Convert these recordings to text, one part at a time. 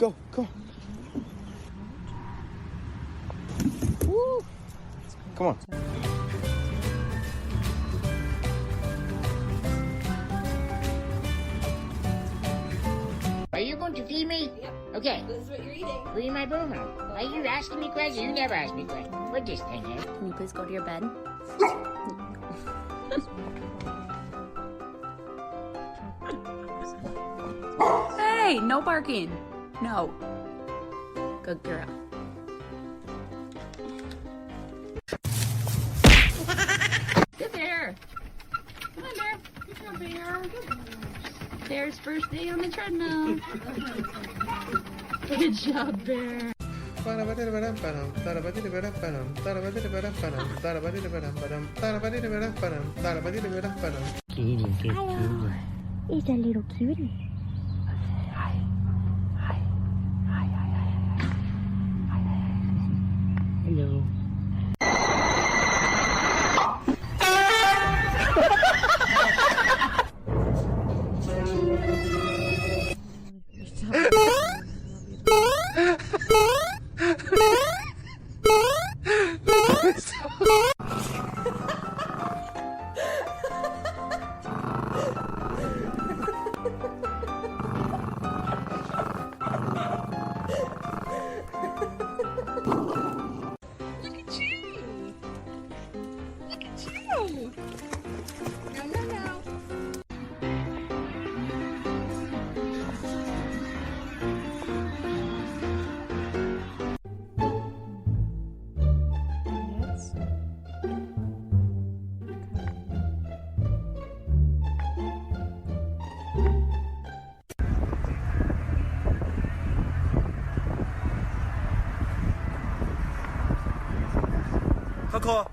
Go, go. Woo. Come on. Are you going to feed me? Yep. Okay. This is what you're eating. Read my boomer. Are you asking me questions? You never ask me questions. What this thing is? Can you please go to your bed? Hey, no barking. No. Good girl. Good bear. Come on, bear. Good job, bear. Bear's first day on the treadmill. Good job, bear. It's a little cutie. Hello. Coco.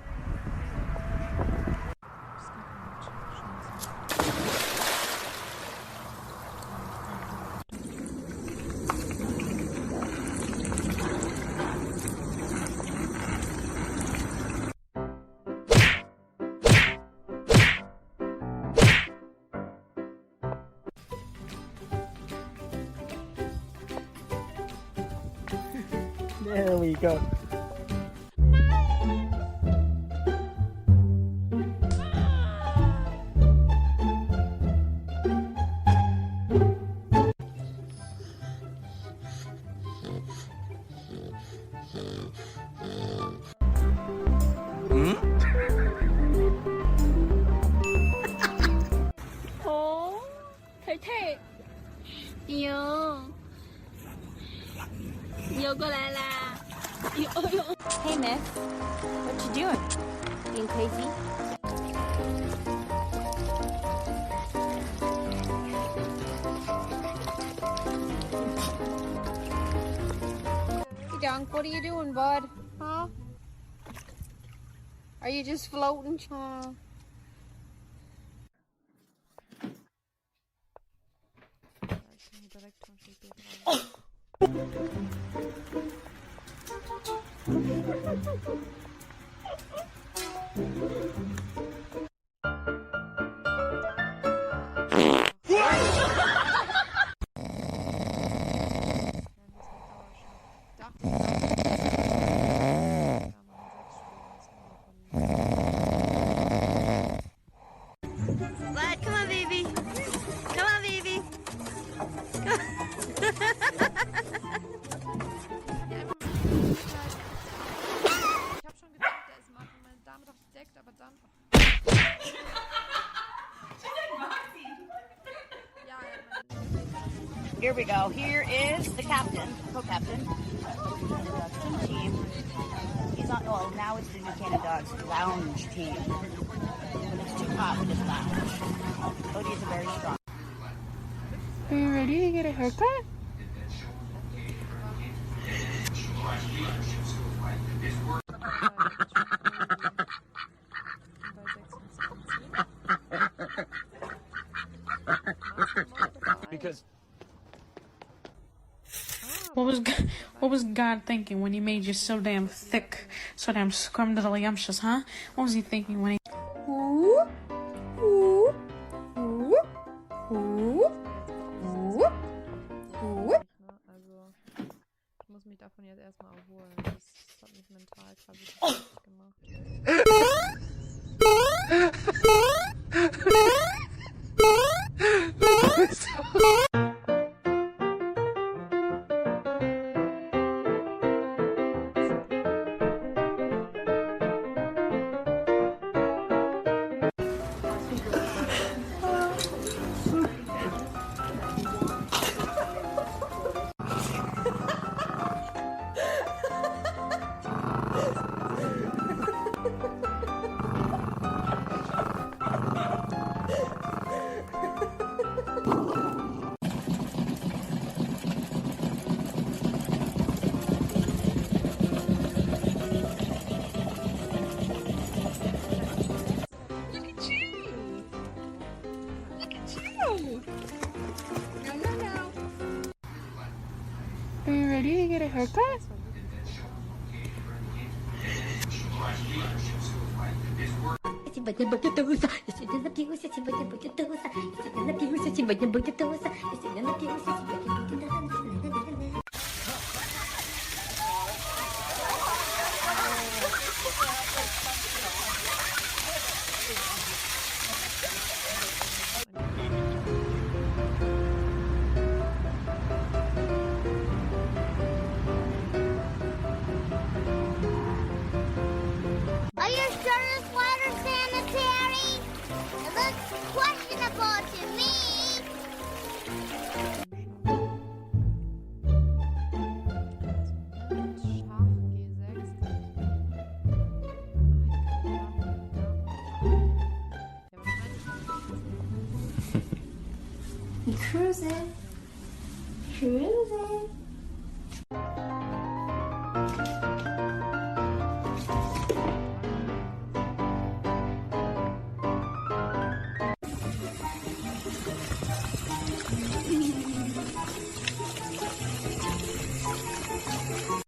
There we go. 오, 탈탈. 이요. 요거라라. Hey, miss. What you doing? Being crazy? Hey, Dunk, what are you doing, bud? Huh? Are you just floating? Vlad, come on, baby. Come on, baby. Ich hab schon gedacht, der ist mal von meiner Dame doch gedeckt, aber dann. Here we go. Here is the captain, co-captain of the Ducks team. He's not, well, now it's the New Canada Dogs lounge team. When it's too hot, we just lounge. Odie is a very strong. Are you ready to get a haircut? Because What was God thinking when he made you so damn thick, so damn scrumdiddlyumptious, huh? What was he thinking when he... Ooh, ooh, ooh, ooh, ooh, ooh. Tag habe ich das gemacht. Are you ready to get a haircut? Сегодня будет туса, я сегодня напьюсь, я сегодня будет туса, я сегодня напьюсь, я сегодня будет туса, я сегодня напьюсь, я сегодня будет туса. Are you sure this water's sanitary? It looks questionable to me. Cruising. Cruising.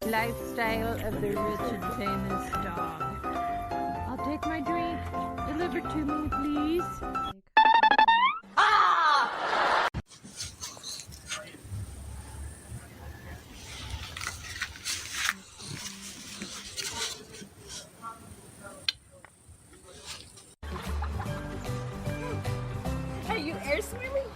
Lifestyle of the rich and famous dog. I'll take my drink. Deliver to me, please. Are you air swimming?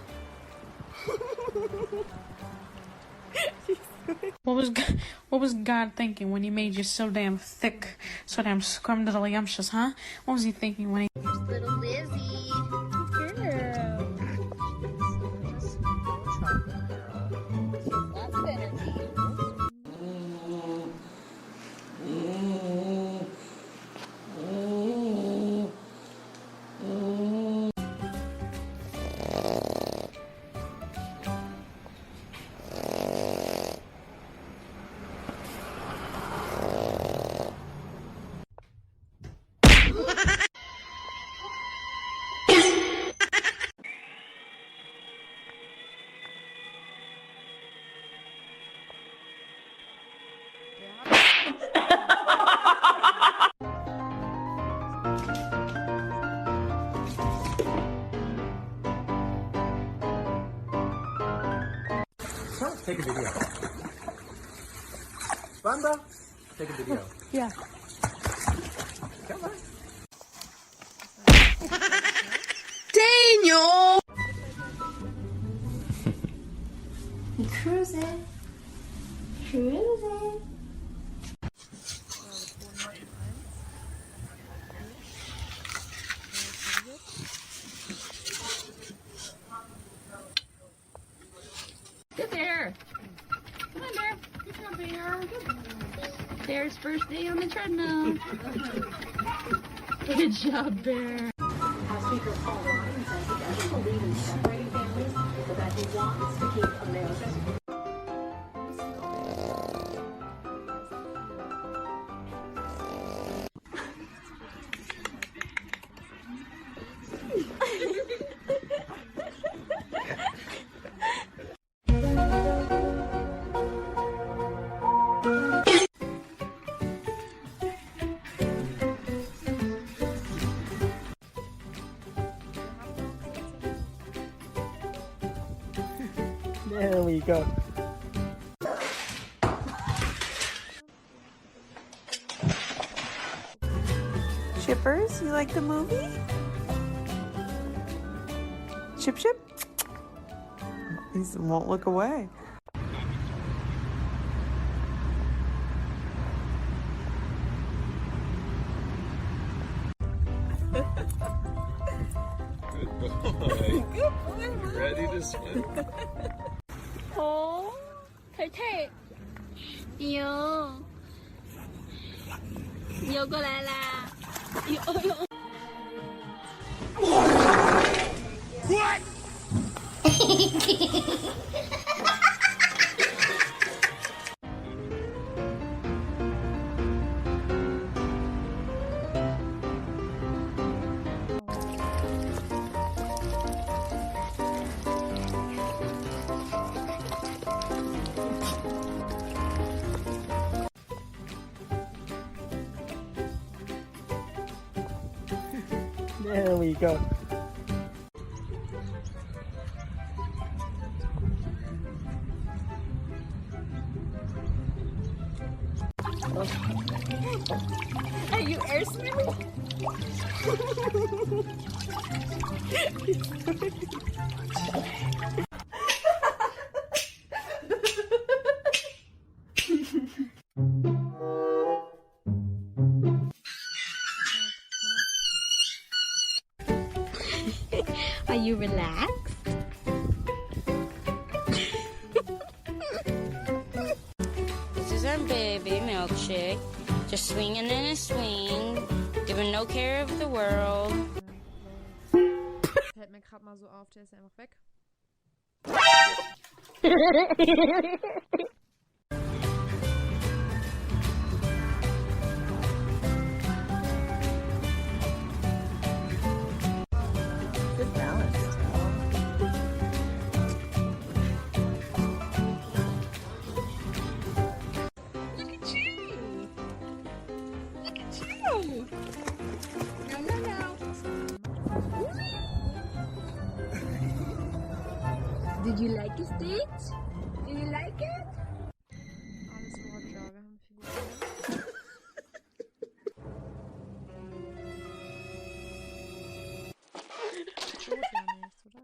What was God thinking when he made you so damn thick, so damn scrumdiddlyumptious, huh? What was he thinking when he... Little Lizzie. Lots of energy. Take a video. Bamba, take a video. Yeah. Come on. Daniel! Cruising. Cruising. Good bear. Come on, bear. Good job, bear. Bear's first day on the treadmill. Good job, bear. There we go. Chippers, you like the movie? Chip Chip? He won't look away. Ready to swim? 오, 탈탈. 이요. 이요过来啦. 이요, 이요. There we go. Are you air swimming? Are you relaxed? This is our baby milkshake, just swinging in a swing, giving no care of the world. Fällt mir gerade mal so auf, der ist einfach weg. Good balance. Look at you! Look at you! No, no, no. Did you like it, Stitch? Did you like it? Alles Roger, wir haben Figuren. Rot ja nicht, oder?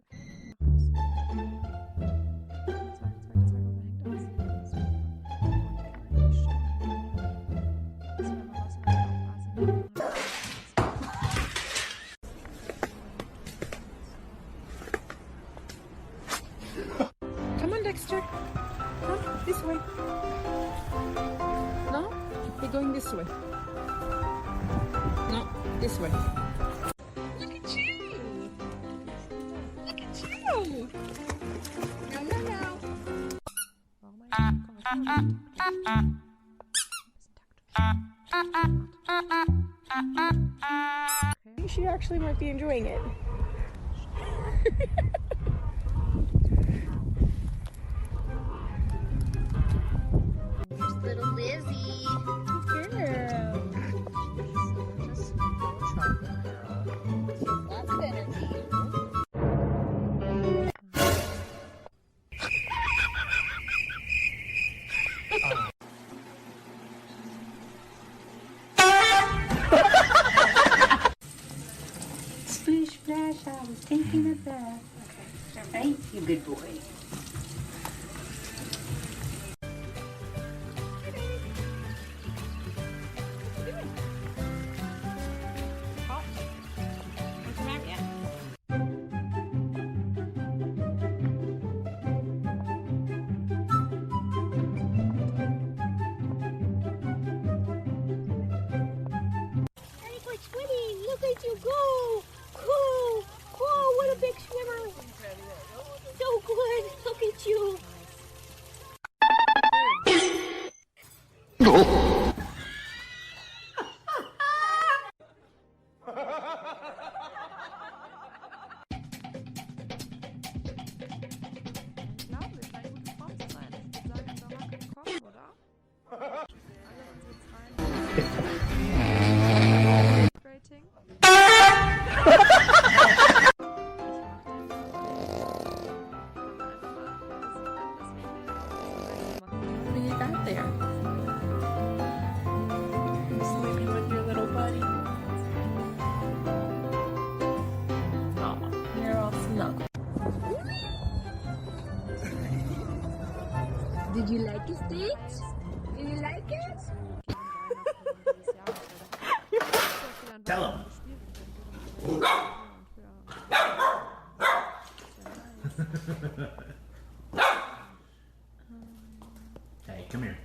Come on, Dexter. Come this way. No, we're going this way. No, this way. Look at you! Look at you! No, no, no. Warum eigentlich? I think she actually might be enjoying it. Here's little Lizzie. Girl. Lots of energy. Splish splash, I was taking a bath. Okay, right? You good boy. Swimming! Look at you go! Cool! Cool! What a big swimmer! So good! Look at you! Ich glaube, wir scheinen gute Frauen zu sein. Ich würde sagen, Sarah kann kochen, oder? Alle unsere Zahlen. Rating. What do you got there? Sleeping with your little buddy. Did you like it, Stitch? Did you like it? Tell him. Hey, come here.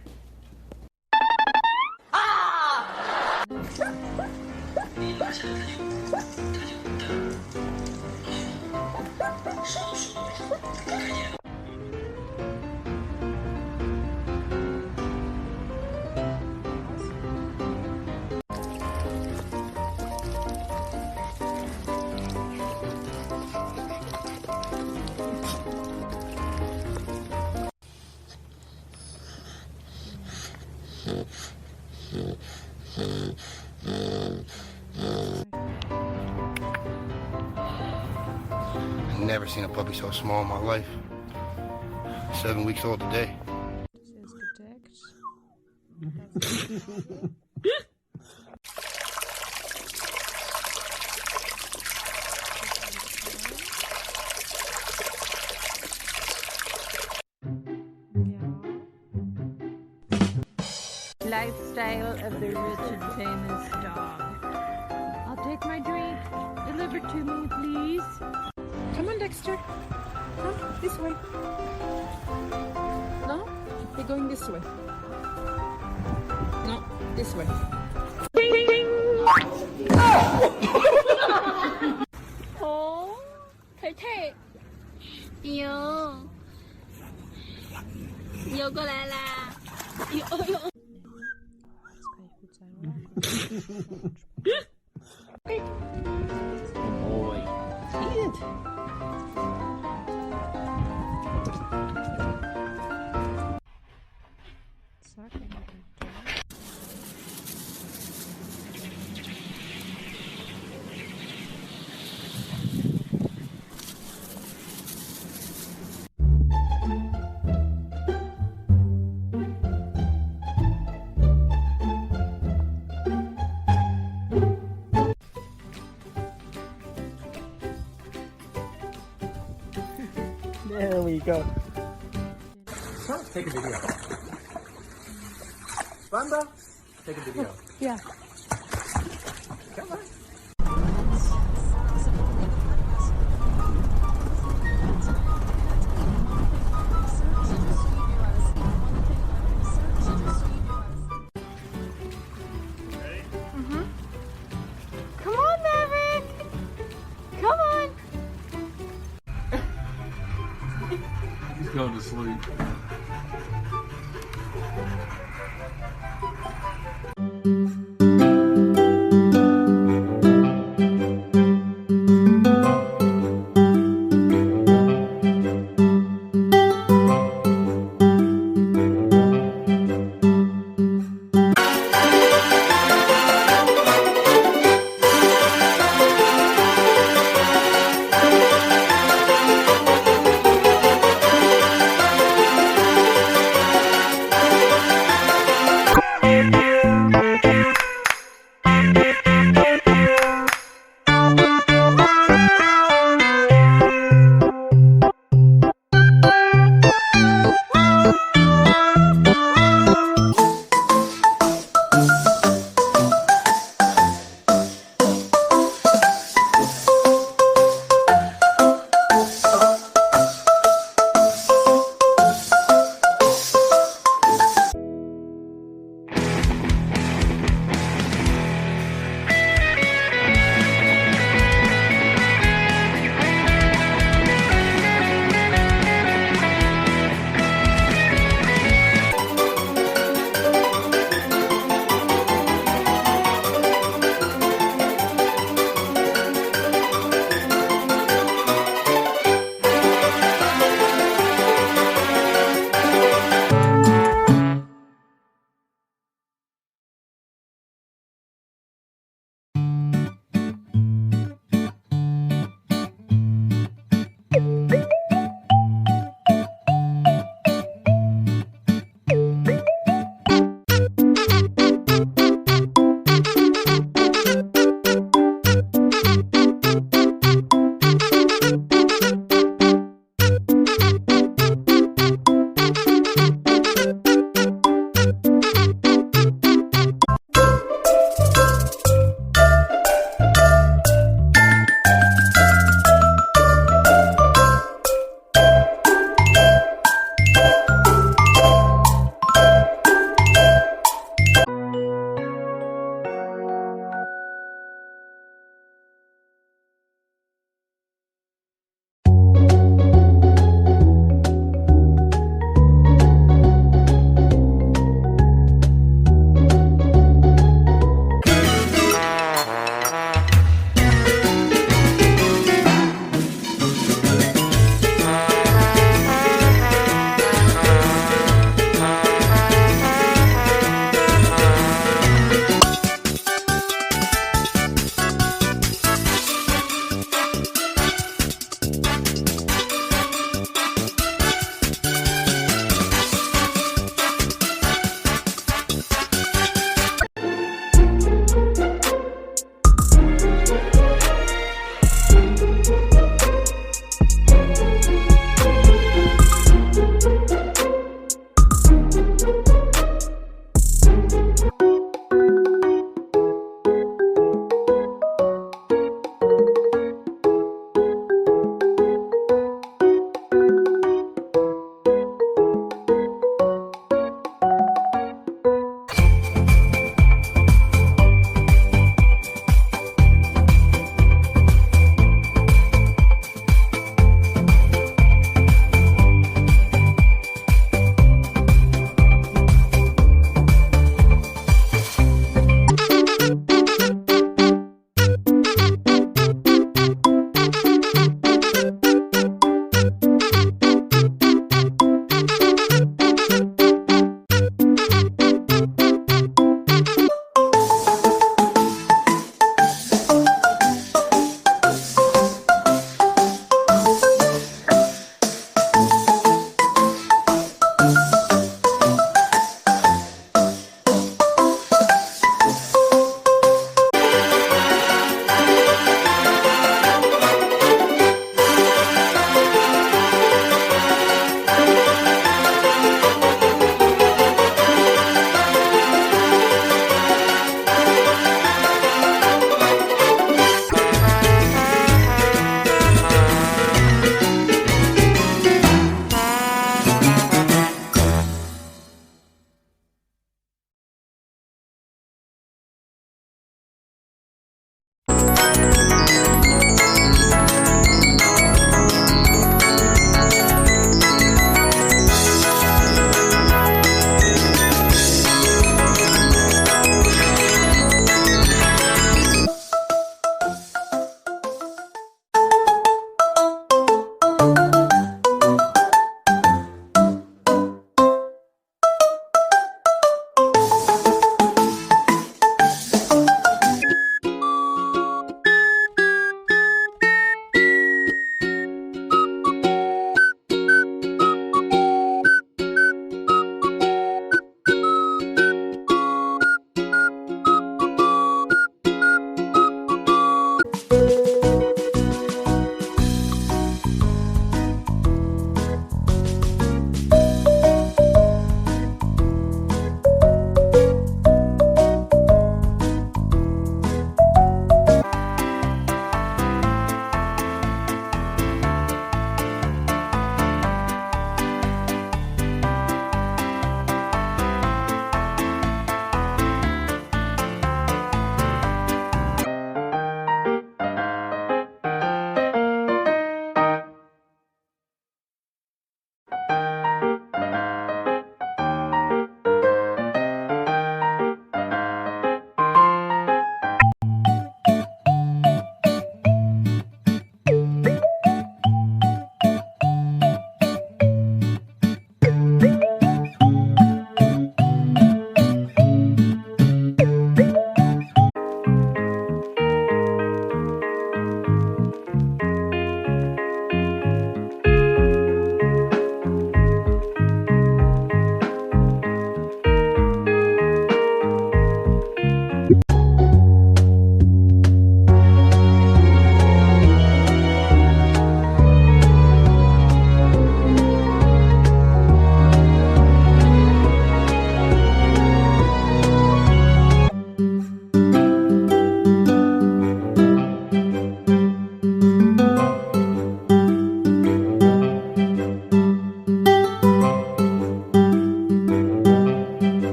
I've never seen a puppy so small in my life. 7 weeks old today. This is detect. Lifestyle of the rich and famous dog. I'll take my drink. Deliver to me, please. Come on, Dexter. Come this way. No, we're going this way. No, this way. 오, 탈탈. 이요. 이요过来啦。哟哟。 Boy. See it? Zack, and you can do. There we go. Take a video. Banda, take a video. Yeah. Come on. Come on, Maverick. Come on. He's going to sleep.